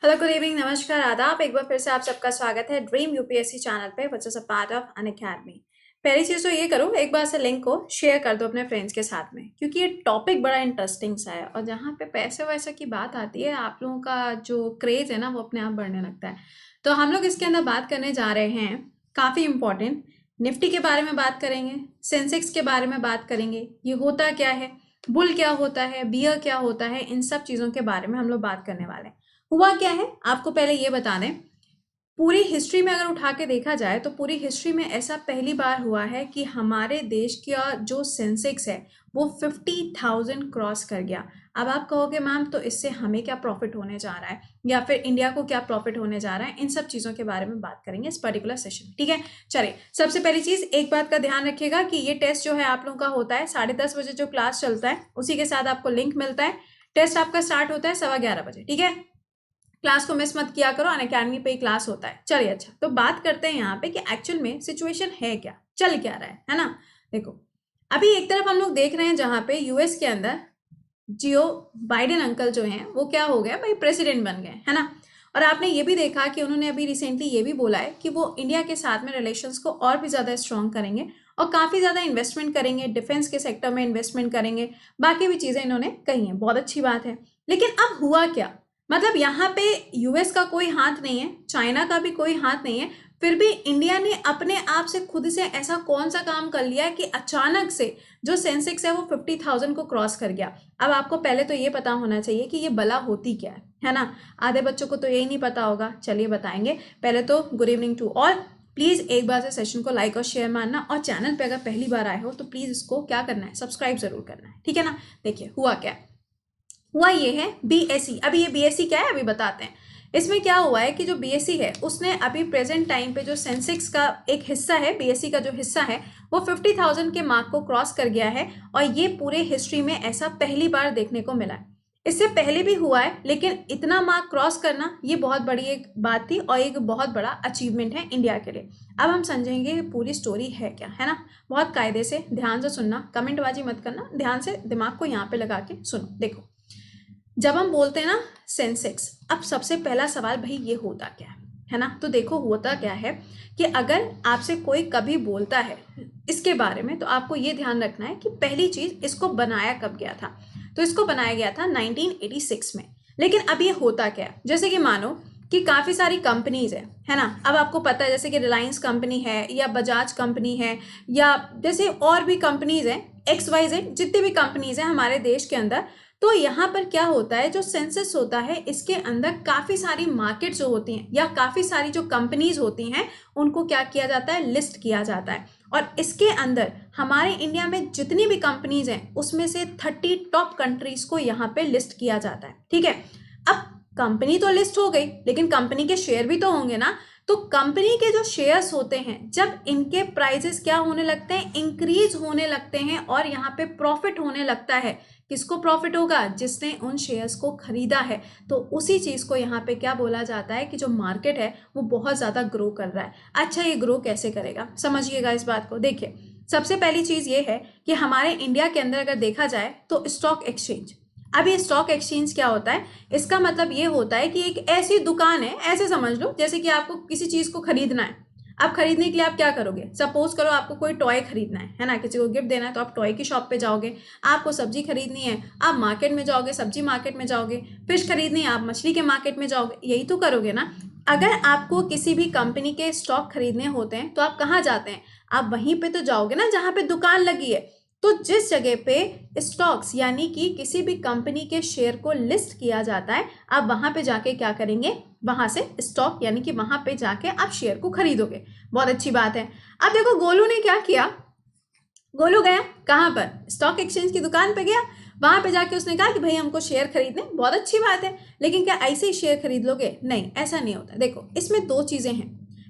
Hello, good evening, नमस्कार, आदाब। एक बार फिर से आप सबका स्वागत है ड्रीम यूपीएससी चैनल पे, which is a part of Unacademy. पहली चीज तो ये करो, एक बार से लिंक को शेयर कर दो अपने फ्रेंड्स के साथ में, क्योंकि ये टॉपिक बड़ा इंटरेस्टिंग सा है और जहाँ पे पैसे वैसे की बात आती है, आप लोगों का जो क्रेज है ना वो अपने आप बढ़ने लगता है। तो हम लोग इसके अंदर बात करने जा रहे हैं काफी इंपॉर्टेंट, निफ्टी के बारे में बात करेंगे, सेंसेक्स के बारे में बात करेंगे, ये होता क्या है, बुल क्या होता है, बियर क्या होता है, इन सब चीजों के बारे में हम लोग बात करने वाले हैं। हुआ क्या है आपको पहले ये बता दें, पूरी हिस्ट्री में अगर उठा के देखा जाए तो पूरी हिस्ट्री में ऐसा पहली बार हुआ है कि हमारे देश का जो सेंसेक्स है वो 50,000 क्रॉस कर गया। अब आप कहोगे मैम तो इससे हमें क्या प्रॉफिट होने जा रहा है या फिर इंडिया को क्या प्रॉफिट होने जा रहा है, इन सब चीज़ों के बारे में बात करेंगे इस पर्टिकुलर सेशन। ठीक है, चलिए सबसे पहली चीज़ एक बात का ध्यान रखिएगा कि ये टेस्ट जो है आप लोगों का होता है 10:30 बजे, जो क्लास चलता है उसी के साथ आपको लिंक मिलता है। टेस्ट आपका स्टार्ट होता है 11:15 बजे। ठीक है, क्लास को मिस मत किया करो, अनअकैडमी पे ही क्लास होता है। चलिए अच्छा, तो बात करते हैं यहाँ पे कि एक्चुअल में सिचुएशन है क्या, चल क्या रहा है ना। देखो, अभी एक तरफ हम लोग देख रहे हैं जहाँ पे यूएस के अंदर जियो बाइडेन अंकल जो हैं वो क्या हो गए भाई, प्रेसिडेंट बन गए, है ना। और आपने ये भी देखा कि उन्होंने अभी रिसेंटली ये भी बोला है कि वो इंडिया के साथ में रिलेशंस को और भी ज़्यादा स्ट्रॉन्ग करेंगे और काफ़ी ज़्यादा इन्वेस्टमेंट करेंगे, डिफेंस के सेक्टर में इन्वेस्टमेंट करेंगे, बाकी भी चीज़ें इन्होंने कही हैं। बहुत अच्छी बात है, लेकिन अब हुआ क्या, मतलब यहाँ पे यूएस का कोई हाथ नहीं है, चाइना का भी कोई हाथ नहीं है, फिर भी इंडिया ने अपने आप से खुद से ऐसा कौन सा काम कर लिया है कि अचानक से जो सेंसेक्स है वो 50,000 को क्रॉस कर गया। अब आपको पहले तो ये पता होना चाहिए कि ये बला होती क्या है ना। आधे बच्चों को तो यही नहीं पता होगा, चलिए बताएंगे। पहले तो good evening to all, please एक बार से सेशन को लाइक और शेयर मारना, और चैनल पे अगर पहली बार आए हो तो प्लीज़ इसको क्या करना है, सब्सक्राइब जरूर करना है। ठीक है ना। देखिए हुआ क्या हुआ, ये है बीएसई। अभी ये बीएसई क्या है अभी बताते हैं। इसमें क्या हुआ है कि जो बीएसई है उसने अभी प्रेजेंट टाइम पे जो सेंसेक्स का एक हिस्सा है, बीएसई का जो हिस्सा है वो 50,000 के मार्क को क्रॉस कर गया है, और ये पूरे हिस्ट्री में ऐसा पहली बार देखने को मिला है। इससे पहले भी हुआ है, लेकिन इतना मार्क क्रॉस करना ये बहुत बड़ी एक बात थी और एक बहुत बड़ा अचीवमेंट है इंडिया के लिए। अब हम समझेंगे पूरी स्टोरी है क्या, है ना। बहुत कायदे से ध्यान से सुनना, कमेंटबाजी मत करना, ध्यान से दिमाग को यहाँ पे लगा के सुनो। देखो, जब हम बोलते हैं ना सेंसेक्स, अब सबसे पहला सवाल भाई ये होता क्या है ना। तो देखो होता क्या है कि अगर आपसे कोई कभी बोलता है इसके बारे में तो आपको ये ध्यान रखना है कि पहली चीज इसको बनाया कब गया था। तो इसको बनाया गया था 1986 में। लेकिन अब ये होता क्या है, जैसे कि मानो कि काफ़ी सारी कंपनीज है ना। अब आपको पता है जैसे कि रिलायंस कंपनी है या बजाज कंपनी है या जैसे और भी कंपनीज हैं, XYZ जितनी भी कंपनीज हैं हमारे देश के अंदर। तो यहाँ पर क्या होता है, जो सेंसस होता है इसके अंदर काफ़ी सारी मार्केट जो होती हैं या काफ़ी सारी जो कंपनीज होती हैं उनको क्या किया जाता है, लिस्ट किया जाता है। और इसके अंदर हमारे इंडिया में जितनी भी कंपनीज हैं उसमें से 30 टॉप कंट्रीज को यहाँ पे लिस्ट किया जाता है। ठीक है, अब कंपनी तो लिस्ट हो गई, लेकिन कंपनी के शेयर भी तो होंगे ना। तो कंपनी के जो शेयर्स होते हैं जब इनके प्राइजेस क्या होने लगते हैं, इंक्रीज होने लगते हैं, और यहाँ पे प्रॉफिट होने लगता है। किसको प्रॉफिट होगा, जिसने उन शेयर्स को खरीदा है। तो उसी चीज को यहाँ पे क्या बोला जाता है कि जो मार्केट है वो बहुत ज्यादा ग्रो कर रहा है। अच्छा, ये ग्रो कैसे करेगा, समझिएगा इस बात को। देखिए, सबसे पहली चीज ये है कि हमारे इंडिया के अंदर अगर देखा जाए तो स्टॉक एक्सचेंज। अब ये स्टॉक एक्सचेंज क्या होता है, इसका मतलब ये होता है कि एक ऐसी दुकान है, ऐसे समझ लो जैसे कि आपको किसी चीज को खरीदना है। अब खरीदने के लिए आप क्या करोगे, सपोज करो आपको कोई टॉय खरीदना है ना, किसी को गिफ्ट देना है तो आप टॉय की शॉप पे जाओगे। आपको सब्जी खरीदनी है, आप मार्केट में जाओगे, सब्जी मार्केट में जाओगे। फिश खरीदनी है, आप मछली के मार्केट में जाओगे। यही तो करोगे ना। अगर आपको किसी भी कंपनी के स्टॉक खरीदने होते हैं तो आप कहाँ जाते हैं, आप वहीं पे तो जाओगे ना जहाँ पे दुकान लगी है। तो जिस जगह पे स्टॉक्स यानी कि किसी भी कंपनी के शेयर को लिस्ट किया जाता है, आप वहां पे जाके क्या करेंगे, वहां से स्टॉक यानी कि वहां पे जाके आप शेयर को खरीदोगे। बहुत अच्छी बात है। अब देखो गोलू ने क्या किया, गोलू गया कहाँ पर, स्टॉक एक्सचेंज की दुकान पे गया। वहां पे जाके उसने कहा कि भाई हमको शेयर खरीदने। बहुत अच्छी बात है, लेकिन क्या ऐसे ही शेयर खरीद लोगे, नहीं ऐसा नहीं होता। देखो इसमें दो चीजें हैं।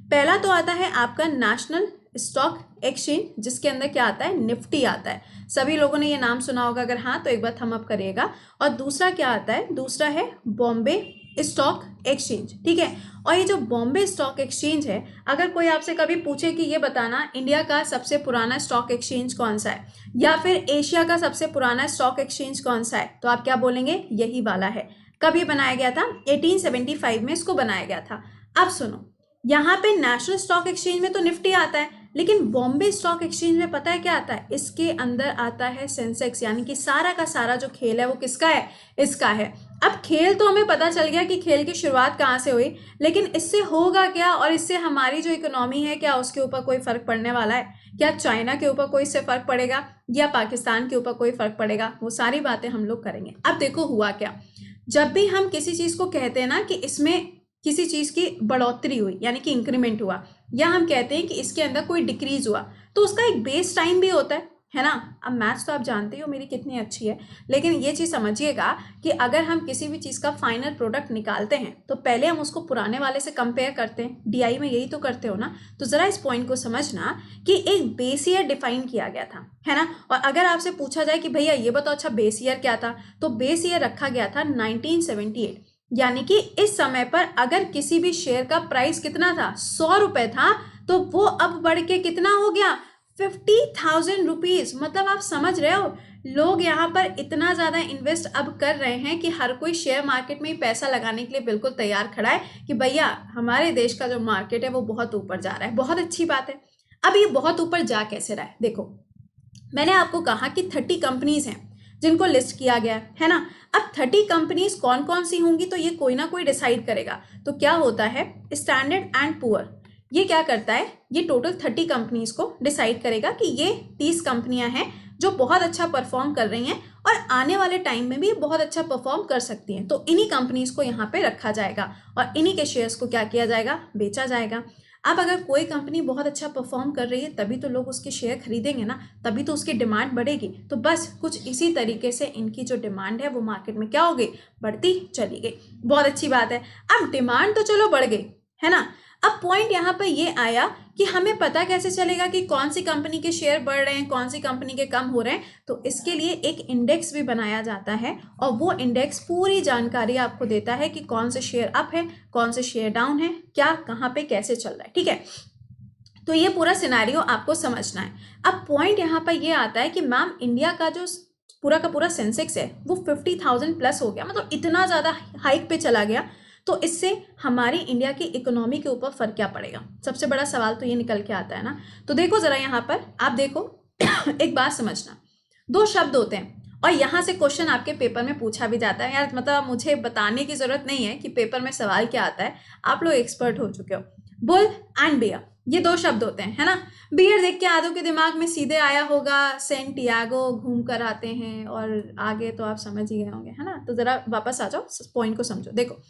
पहला तो आता है आपका नेशनल स्टॉक एक्सचेंज, जिसके अंदर क्या आता है, निफ्टी आता है। सभी लोगों ने ये नाम सुना होगा, अगर हाँ तो एक बार थम अप करिएगा। और दूसरा क्या आता है, दूसरा है बॉम्बे स्टॉक एक्सचेंज। ठीक है, और ये जो बॉम्बे स्टॉक एक्सचेंज है, अगर कोई आपसे कभी पूछे कि ये बताना इंडिया का सबसे पुराना स्टॉक एक्सचेंज कौन सा है या फिर एशिया का सबसे पुराना स्टॉक एक्सचेंज कौन सा है, तो आप क्या बोलेंगे, यही वाला है। कभी बनाया गया था? 1875 में इसको बनाया गया था। अब सुनो, यहाँ पे नेशनल स्टॉक एक्सचेंज में तो निफ्टी आता है, लेकिन बॉम्बे स्टॉक एक्सचेंज में पता है क्या आता है? इसके अंदर आता है सेंसेक्स, यानी कि सारा का सारा जो खेल है वो किसका है? इसका है। अब खेल तो हमें पता चल गया कि खेल की शुरुआत कहाँ से हुई, लेकिन इससे होगा क्या और इससे हमारी जो इकोनॉमी है क्या उसके ऊपर कोई फर्क पड़ने वाला है? क्या चाइना के ऊपर कोई इससे फर्क पड़ेगा या पाकिस्तान के ऊपर कोई फर्क पड़ेगा? वो सारी बातें हम लोग करेंगे। अब देखो हुआ क्या, जब भी हम किसी चीज को कहते हैं ना कि इसमें किसी चीज की बढ़ोतरी हुई यानी कि इंक्रीमेंट हुआ, या हम कहते हैं कि इसके अंदर कोई डिक्रीज हुआ, तो उसका एक बेस टाइम भी होता है ना। अब मैथ्स तो आप जानते हो मेरी कितनी अच्छी है, लेकिन ये चीज़ समझिएगा कि अगर हम किसी भी चीज़ का फाइनल प्रोडक्ट निकालते हैं तो पहले हम उसको पुराने वाले से कंपेयर करते हैं। डीआई में यही तो करते हो ना। तो ज़रा इस पॉइंट को समझना कि एक बेस ईयर डिफाइन किया गया था, है ना। और अगर आपसे पूछा जाए कि भैया ये बताओ अच्छा बेस ईयर क्या था, तो बेस ईयर रखा गया था 1978, यानी कि इस समय पर अगर किसी भी शेयर का प्राइस कितना था, 100 रुपए था, तो वो अब बढ़ के कितना हो गया, 50,000 रुपीज। मतलब आप समझ रहे हो, लोग यहाँ पर इतना ज्यादा इन्वेस्ट अब कर रहे हैं कि हर कोई शेयर मार्केट में ही पैसा लगाने के लिए बिल्कुल तैयार खड़ा है कि भैया हमारे देश का जो मार्केट है वो बहुत ऊपर जा रहा है। बहुत अच्छी बात है। अब ये बहुत ऊपर जा कैसे रहा है? देखो, मैंने आपको कहा कि 30 कंपनीज हैं जिनको लिस्ट किया गया है ना। अब 30 कंपनीज कौन कौन सी होंगी तो ये कोई ना कोई डिसाइड करेगा। तो क्या होता है, स्टैंडर्ड एंड पुअर ये क्या करता है, ये टोटल 30 कंपनीज को डिसाइड करेगा कि ये 30 कंपनियां हैं जो बहुत अच्छा परफॉर्म कर रही हैं और आने वाले टाइम में भी बहुत अच्छा परफॉर्म कर सकती हैं। तो इन्हीं कंपनीज को यहाँ पे रखा जाएगा और इन्हीं के शेयर्स को क्या किया जाएगा, बेचा जाएगा। अब अगर कोई कंपनी बहुत अच्छा परफॉर्म कर रही है तभी तो लोग उसके शेयर खरीदेंगे ना, तभी तो उसकी डिमांड बढ़ेगी। तो बस कुछ इसी तरीके से इनकी जो डिमांड है वो मार्केट में क्या हो गई, बढ़ती चली गई। बहुत अच्छी बात है। अब डिमांड तो चलो बढ़ गई, है ना। अब पॉइंट यहाँ पर ये आया कि हमें पता कैसे चलेगा कि कौन सी कंपनी के शेयर बढ़ रहे हैं, कौन सी कंपनी के कम हो रहे हैं। तो इसके लिए एक इंडेक्स भी बनाया जाता है और वो इंडेक्स पूरी जानकारी आपको देता है कि कौन से शेयर अप है, कौन से शेयर डाउन है, क्या कहाँ पे कैसे चल रहा है। ठीक है, तो ये पूरा सिनेरियो आपको समझना है। अब पॉइंट यहाँ पर ये आता है कि मैम इंडिया का जो पूरा का पूरा सेंसेक्स है वो 50,000 प्लस हो गया, मतलब इतना ज़्यादा हाइक पे चला गया, तो इससे हमारी इंडिया की इकोनॉमी के ऊपर फर्क क्या पड़ेगा? सबसे बड़ा सवाल तो ये निकल के आता है ना। तो देखो जरा यहाँ पर आप देखो एक बात समझना, दो शब्द होते हैं और यहाँ से क्वेश्चन आपके पेपर में पूछा भी जाता है। यार मतलब मुझे बताने की जरूरत नहीं है कि पेपर में सवाल क्या आता है, आप लोग एक्सपर्ट हो चुके हो। बुल एंड बियर, ये दो शब्द होते हैं, है ना। बियर देख के आधों के दिमाग में सीधे आया होगा सेंटियागो घूम कर आते हैं, और आगे तो आप समझ ही गए होंगे, है ना। तो जरा वापस आ जाओ, पॉइंट को समझो। देखो,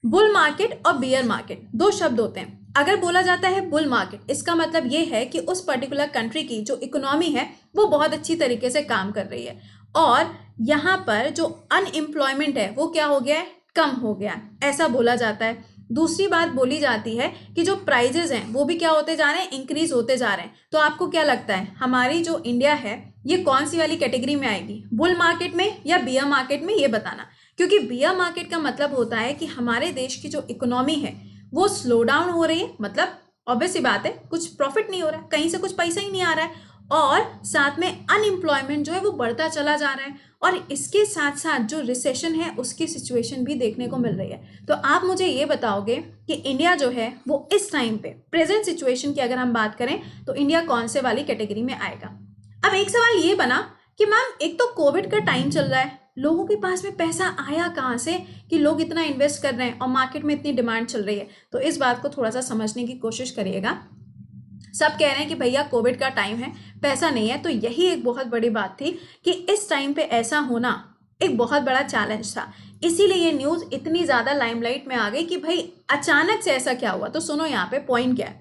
बुल मार्केट और बियर मार्केट दो शब्द होते हैं। अगर बोला जाता है बुल मार्केट, इसका मतलब ये है कि उस पर्टिकुलर कंट्री की जो इकोनॉमी है वो बहुत अच्छी तरीके से काम कर रही है और यहाँ पर जो अनएम्प्लॉयमेंट है वो क्या हो गया है, कम हो गया है, ऐसा बोला जाता है। दूसरी बात बोली जाती है कि जो प्राइजेस हैं वो भी क्या होते जा रहे हैं, इंक्रीज होते जा रहे हैं। तो आपको क्या लगता है हमारी जो इंडिया है ये कौन सी वाली कैटेगरी में आएगी, बुल मार्केट में या बियर मार्केट में, ये बताना। क्योंकि बियर मार्केट का मतलब होता है कि हमारे देश की जो इकोनॉमी है वो स्लो डाउन हो रही है, मतलब ऑब्वियस सी बात है कुछ प्रॉफिट नहीं हो रहा है, कहीं से कुछ पैसा ही नहीं आ रहा है, और साथ में अनएम्प्लॉयमेंट जो है वो बढ़ता चला जा रहा है, और इसके साथ साथ जो रिसेशन है उसकी सिचुएशन भी देखने को मिल रही है। तो आप मुझे ये बताओगे कि इंडिया जो है वो इस टाइम पे प्रेजेंट सिचुएशन की अगर हम बात करें तो इंडिया कौन से वाली कैटेगरी में आएगा। अब एक सवाल ये बना कि मैम एक तो कोविड का टाइम चल रहा है, लोगों के पास में पैसा आया कहाँ से कि लोग इतना इन्वेस्ट कर रहे हैं और मार्केट में इतनी डिमांड चल रही है। तो इस बात को थोड़ा सा समझने की कोशिश करिएगा। सब कह रहे हैं कि भैया कोविड का टाइम है, पैसा नहीं है, तो यही एक बहुत बड़ी बात थी कि इस टाइम पे ऐसा होना एक बहुत बड़ा चैलेंज था। इसीलिए ये न्यूज़ इतनी ज़्यादा लाइमलाइट में आ गई कि भाई अचानक से ऐसा क्या हुआ। तो सुनो यहाँ पे पॉइंट क्या है,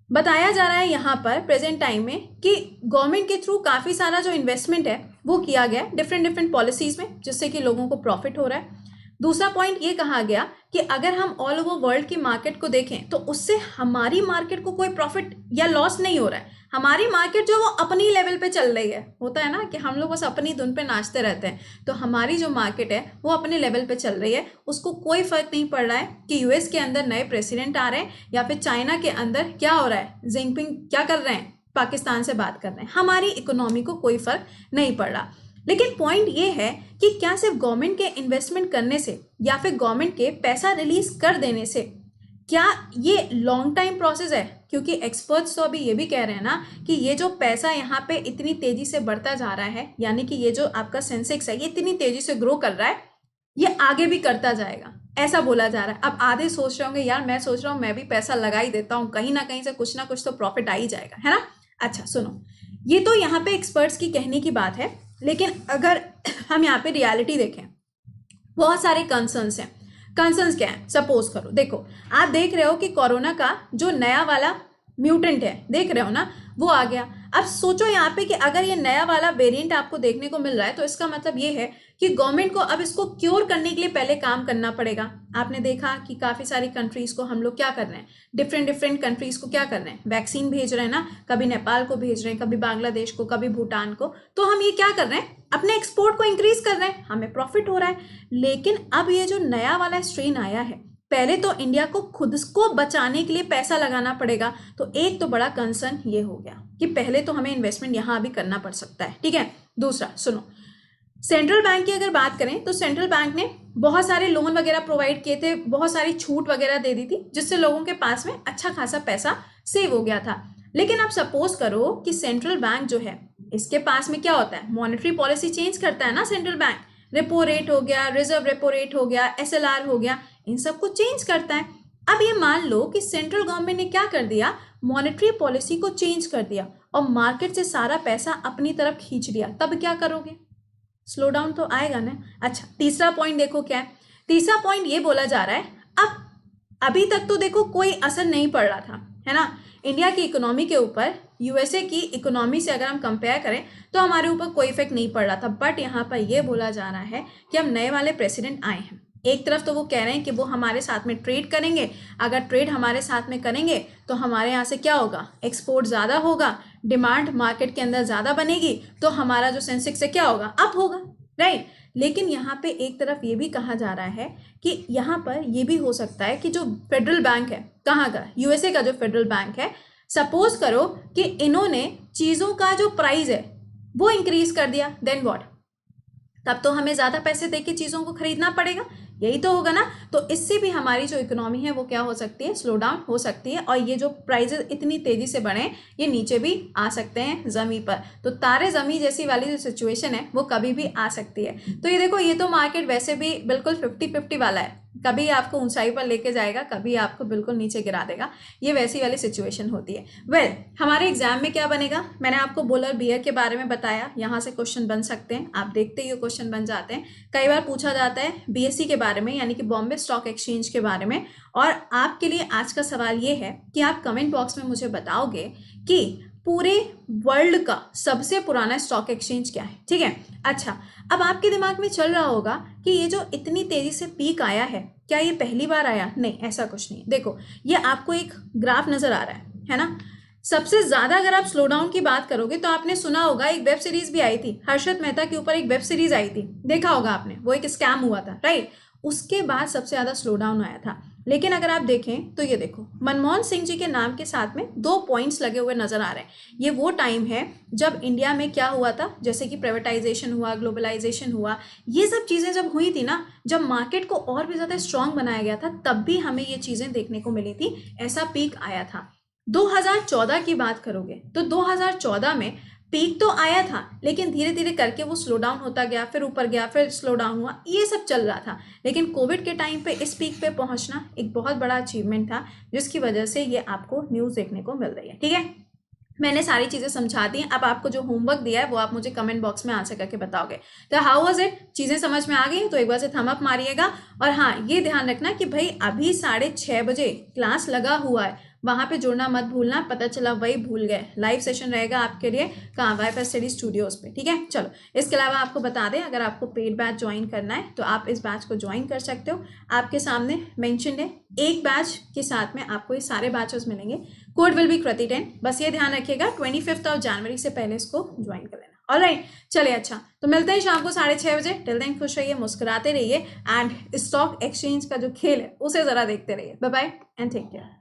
बताया जा रहा है यहाँ पर प्रेजेंट टाइम में कि गवर्नमेंट के थ्रू काफ़ी सारा जो इन्वेस्टमेंट है वो किया गया डिफरेंट पॉलिसीज़ में, जिससे कि लोगों को प्रॉफिट हो रहा है। दूसरा पॉइंट ये कहा गया कि अगर हम ऑल ओवर वर्ल्ड की मार्केट को देखें तो उससे हमारी मार्केट को कोई प्रॉफिट या लॉस नहीं हो रहा है। हमारी मार्केट जो वो अपनी लेवल पे चल रही है, होता है ना कि हम लोग बस अपनी धुन पे नाचते रहते हैं, तो हमारी जो मार्केट है वो अपने लेवल पे चल रही है। उसको कोई फर्क नहीं पड़ रहा है कि यूएस के अंदर नए प्रेसिडेंट आ रहे हैं या फिर चाइना के अंदर क्या हो रहा है, जिनपिंग क्या कर रहे हैं, पाकिस्तान से बात कर रहे हैं। हमारी इकोनॉमी को कोई फर्क नहीं पड़ रहा। लेकिन पॉइंट ये है कि क्या सिर्फ गवर्नमेंट के इन्वेस्टमेंट करने से या फिर गवर्नमेंट के पैसा रिलीज कर देने से क्या ये लॉन्ग टाइम प्रोसेस है? क्योंकि एक्सपर्ट्स तो अभी ये भी कह रहे हैं ना कि ये जो पैसा यहाँ पे इतनी तेजी से बढ़ता जा रहा है, यानी कि ये जो आपका सेंसेक्स है ये इतनी तेजी से ग्रो कर रहा है, ये आगे भी करता जाएगा, ऐसा बोला जा रहा है। अब आधे सोच रहे होंगे यार मैं सोच रहा हूँ मैं भी पैसा लगा ही देता हूँ, कहीं ना कहीं से कुछ ना कुछ तो प्रॉफिट आ ही जाएगा, है ना। अच्छा सुनो, ये तो यहाँ पे एक्सपर्ट्स की कहने की बात है, लेकिन अगर हम यहाँ पे रियलिटी देखें, बहुत सारे कंसर्न्स हैं। कंसर्न्स क्या है? सपोज करो, देखो आप देख रहे हो कि कोरोना का जो नया वाला म्यूटेंट है, देख रहे हो ना, वो आ गया। अब सोचो यहाँ पे कि अगर ये नया वाला वेरिएंट आपको देखने को मिल रहा है तो इसका मतलब ये है कि गवर्नमेंट को अब इसको क्योर करने के लिए पहले काम करना पड़ेगा। आपने देखा कि काफी सारी कंट्रीज को हम लोग क्या कर रहे हैं, डिफरेंट कंट्रीज को क्या कर रहे हैं, वैक्सीन भेज रहे हैं ना, कभी नेपाल को भेज रहे हैं, कभी बांग्लादेश को, कभी भूटान को। तो हम ये क्या कर रहे हैं, अपने एक्सपोर्ट को इंक्रीज कर रहे हैं, हमें प्रॉफिट हो रहा है। लेकिन अब ये जो नया वाला स्ट्रेन आया है, पहले तो इंडिया को खुद को बचाने के लिए पैसा लगाना पड़ेगा। तो एक तो बड़ा कंसर्न ये हो गया कि पहले तो हमें इन्वेस्टमेंट यहाँ भी करना पड़ सकता है, ठीक है। दूसरा सुनो, सेंट्रल बैंक की अगर बात करें तो सेंट्रल बैंक ने बहुत सारे लोन वगैरह प्रोवाइड किए थे, बहुत सारी छूट वगैरह दे दी थी, जिससे लोगों के पास में अच्छा खासा पैसा सेव हो गया था। लेकिन अब सपोज करो कि सेंट्रल बैंक जो है, इसके पास में क्या होता है, मॉनेटरी पॉलिसी चेंज करता है ना सेंट्रल बैंक। रेपो रेट हो गया, रिजर्व रेपो रेट हो गया, SLR हो गया, इन सब को चेंज करता है। अब ये मान लो कि सेंट्रल गवर्नमेंट ने क्या कर दिया, मॉनेटरी पॉलिसी को चेंज कर दिया और मार्केट से सारा पैसा अपनी तरफ खींच लिया, तब क्या करोगे? स्लो डाउन तो आएगा ना। अच्छा तीसरा पॉइंट देखो क्या है, तीसरा पॉइंट ये बोला जा रहा है, अब अभी तक तो देखो कोई असर नहीं पड़ रहा था, है ना, इंडिया की इकोनॉमी के ऊपर। USA की इकोनॉमी से अगर हम कंपेयर करें तो हमारे ऊपर कोई इफेक्ट नहीं पड़ रहा था। बट यहाँ पर यह बोला जा रहा है कि अब नए वाले प्रेसिडेंट आए हैं, एक तरफ तो वो कह रहे हैं कि वो हमारे साथ में ट्रेड करेंगे, अगर ट्रेड हमारे साथ में करेंगे तो हमारे यहाँ से क्या होगा, एक्सपोर्ट ज़्यादा होगा, डिमांड मार्केट के अंदर ज़्यादा बनेगी, तो हमारा जो सेंसेक्स है क्या होगा, अप होगा, राइट। लेकिन यहाँ पे एक तरफ ये भी कहा जा रहा है कि यहाँ पर ये भी हो सकता है कि जो फेडरल बैंक है, कहाँ का, USA का जो फेडरल बैंक है, सपोज करो कि इन्होंने चीज़ों का जो प्राइस है वो इंक्रीज कर दिया, देन व्हाट, तब तो हमें ज़्यादा पैसे देके चीज़ों को खरीदना पड़ेगा, यही तो होगा ना। तो इससे भी हमारी जो इकोनॉमी है वो क्या हो सकती है, स्लो डाउन हो सकती है, और ये जो प्राइजेस इतनी तेज़ी से बढ़े ये नीचे भी आ सकते हैं ज़मीन पर। तो तारे ज़मीन जैसी वाली जो सिचुएशन है वो कभी भी आ सकती है। तो ये देखो, ये तो मार्केट वैसे भी बिल्कुल 50-50 वाला है, कभी आपको ऊंचाई पर लेके जाएगा, कभी आपको बिल्कुल नीचे गिरा देगा, ये वैसी वाली सिचुएशन होती है। वेल, हमारे एग्जाम में क्या बनेगा, मैंने आपको बोलर बियर के बारे में बताया, यहाँ से क्वेश्चन बन सकते हैं, आप देखते ही क्वेश्चन बन जाते हैं। कई बार पूछा जाता है BSE के बारे में, यानी कि बॉम्बे स्टॉक एक्सचेंज के बारे में। और आपके लिए आज का सवाल ये है कि आप कमेंट बॉक्स में मुझे बताओगे कि पूरे वर्ल्ड का सबसे पुराना स्टॉक एक्सचेंज क्या है, ठीक है। अच्छा, अब आपके दिमाग में चल रहा होगा कि ये जो इतनी तेजी से पीक आया है, क्या ये पहली बार आया? नहीं, ऐसा कुछ नहीं। देखो, ये आपको एक ग्राफ नजर आ रहा है ना। सबसे ज्यादा अगर आप स्लो डाउन की बात करोगे तो आपने सुना होगा, एक वेब सीरीज भी आई थी, हर्षद मेहता के ऊपर एक वेब सीरीज आई थी, देखा होगा आपने, वो एक स्कैम हुआ था, राइट। उसके बाद सबसे ज्यादा स्लो डाउन आया था। लेकिन अगर आप देखें तो ये देखो, मनमोहन सिंह जी के नाम के साथ में 2 पॉइंट्स लगे हुए नजर आ रहे हैं। ये वो टाइम है जब इंडिया में क्या हुआ था, जैसे कि प्राइवेटाइजेशन हुआ, ग्लोबलाइजेशन हुआ, ये सब चीजें जब हुई थी ना, जब मार्केट को और भी ज्यादा स्ट्रांग बनाया गया था, तब भी हमें ये चीजें देखने को मिली थी, ऐसा पीक आया था। 2014 की बात करोगे तो 2014 में पीक तो आया था, लेकिन धीरे धीरे करके वो स्लो डाउन होता गया, फिर ऊपर गया, फिर स्लो डाउन हुआ, ये सब चल रहा था। लेकिन कोविड के टाइम पे इस पीक पे पहुंचना एक बहुत बड़ा अचीवमेंट था, जिसकी वजह से ये आपको न्यूज़ देखने को मिल रही है, ठीक है। मैंने सारी चीज़ें समझा दी। अब आपको जो होमवर्क दिया है वो आप मुझे कमेंट बॉक्स में आंसर करके बताओगे। तो हाउ वाज इट, चीज़ें समझ में आ गई तो एक बार से थम अप मारिएगा। और हाँ, ये ध्यान रखना कि भाई अभी 6:30 बजे क्लास लगा हुआ है, वहाँ पे जुड़ना मत भूलना। पता चला वही भूल गए, लाइव सेशन रहेगा आपके लिए कहाँ, वाईफाई स्टडी स्टूडियोज पे, ठीक है। चलो, इसके अलावा आपको बता दें, अगर आपको पेड बैच ज्वाइन करना है तो आप इस बैच को ज्वाइन कर सकते हो। आपके सामने मेंशन है, एक बैच के साथ में आपको ये सारे बैचेस मिलेंगे। कोड विल बी कृति10, बस ये ध्यान रखिएगा 25 जनवरी से पहले इसको ज्वाइन कर लेना। ऑलराइट, चलिए, अच्छा तो मिलते हैं शाम को 6:30 बजे। टिल देन खुश रहिए, मुस्कुराते रहिए, एंड स्टॉक एक्सचेंज का जो खेल है उसे जरा देखते रहिए। Bye bye and take care.